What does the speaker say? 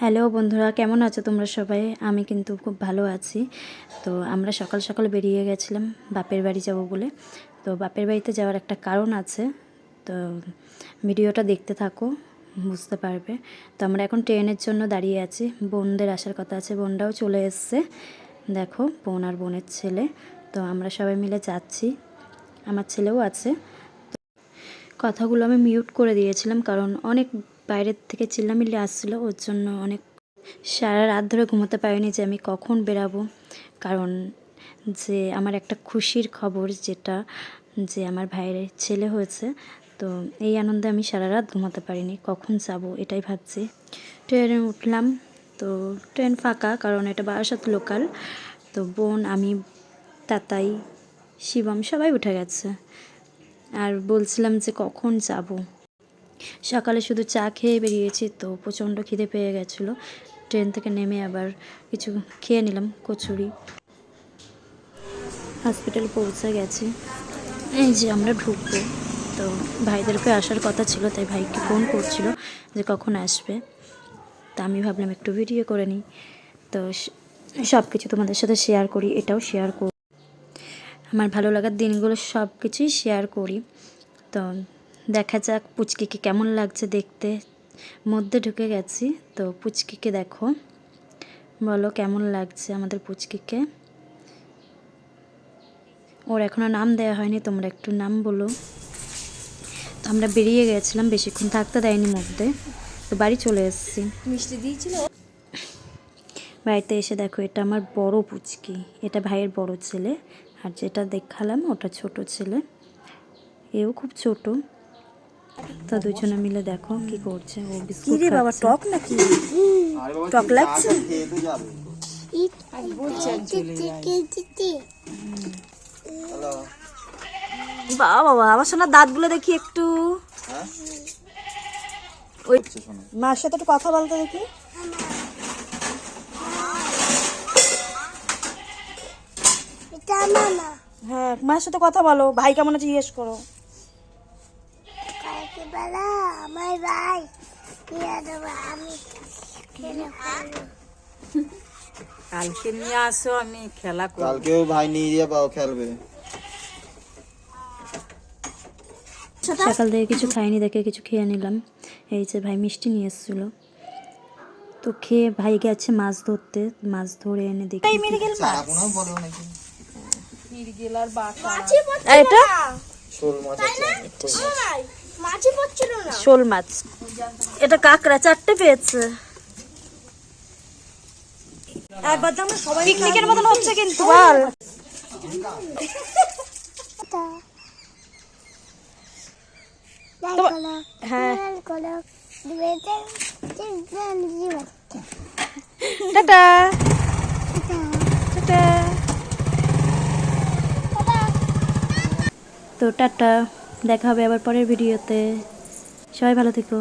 Hello বন্ধুরা, কেমন আছো তোমরা সবাই? আমি কিন্তু খুব ভালো আছি। তো আমরা সকাল সকাল বেরিয়ে গেছিলাম বাপের বাড়ি যাব বলে। তো বাপের বাড়িতে যাওয়ার একটা কারণ আছে, তো ভিডিওটা দেখতে থাকো, বুঝতে পারবে। তো আমরা এখন ট্রেনের জন্য দাঁড়িয়ে আছি। বোনদের আসার কথা আছে, বোনরাও চলে এসছে। দেখো, বোন আর বোনের ছেলে। তো আমরা সবাই মিলে যাচ্ছি, আমার ছেলেও আছে। কথাগুলো আমি মিউট করে দিয়েছিলাম, কারণ অনেক বাইরের থেকে চিল্লামিল্লি আসছিলো, ওর জন্য অনেক সারা রাত ধরে ঘুমোতে পারিনি যে আমি কখন বেরাবো। কারণ যে আমার একটা খুশির খবর, যেটা যে আমার ভাইয়ের ছেলে হয়েছে, তো এই আনন্দে আমি সারা রাত ঘুমাতে পারিনি, কখন যাব এটাই ভাবছি। ট্রেনে উঠলাম, তো ট্রেন ফাঁকা, কারণ এটা বারাসাত লোকাল। তো বোন, আমি, তাতাই, শিবম সবাই উঠে গেছে। আর বলছিলাম যে কখন যাব। সকালে শুধু চা খেয়ে বেরিয়েছি, তো প্রচণ্ড খিদে পেয়ে গেছিলো। ট্রেন থেকে নেমে আবার কিছু খেয়ে নিলাম, কচুরি। হসপিটাল পৌঁছে গেছি, এই যে আমরা ঢুকবো। তো ভাইদেরকে আসার কথা ছিল, তাই ভাইকে ফোন করছিল যে কখন আসবে। তা আমি ভাবলাম একটু ভিডিও করে নিই, তো সব কিছু তোমাদের সাথে শেয়ার করি, এটাও শেয়ার করি, আমার ভালো লাগার দিনগুলো সব কিছুই শেয়ার করি। তো দেখা যাক পুচকিকে কেমন লাগছে দেখতে। মধ্যে ঢুকে গেছি, তো পুচকিকে দেখো, বলো কেমন লাগছে আমাদের পুচকিকে। ওর এখনও নাম দেওয়া হয়নি, তোমরা একটু নাম বলো। তো আমরা বেরিয়ে গেছিলাম, বেশিক্ষণ থাকতে দেয়নি মধ্যে, তো বাড়ি চলে এসেছি। মিষ্টি দিয়েছিল বাড়িতে এসে দেখো, এটা আমার বড় পুচকি, এটা ভাইয়ের বড় ছেলে, আর যেটা দেখালাম ওটা ছোট ছেলে, এও খুব ছোট। তো দুজনে মিলে দেখো কি করছে, ও বিস্কুট রে বাবা, খাচ্ছে। টক নাকি? টক লাগছে? বাবা বাবা, আমার সোনার দাঁতগুলো দেখি একটু। ওই মার সাথে একটু কথা বলতে দেখি। হ্যাঁ, মায়ের সাথে কথা বলো। ভাই কেমন আছে জিজ্ঞেস করো। আমার ভাই কালকে নিয়ে আসো, আমি খেলা করব। কালকেও ভাই নিয়ে দিয়ে পাও খেলবে। সকাল থেকে কিছু খাইনি দেখে কিছু খেয়ে নিলাম। এই যে ভাই মিষ্টি নিয়ে এসেছিলো, তো খেয়ে ভাই গেছে মাছ ধরতে, মাছ ধরে এনে দেখি চারাপোনাও বলো নাকি? এটা শোল মাছ আছে। শোল মাছ, এটা কাঁকড়া 4টে পেয়েছে। একবার তো আমরা সবাই পিকনিকের মতন হচ্ছে কিন্তু বল। হ্যাঁ, টাটা টাটা। তো টাটা, দেখা হবে আবার পরের ভিডিওতে। সবাই ভালো থেকো।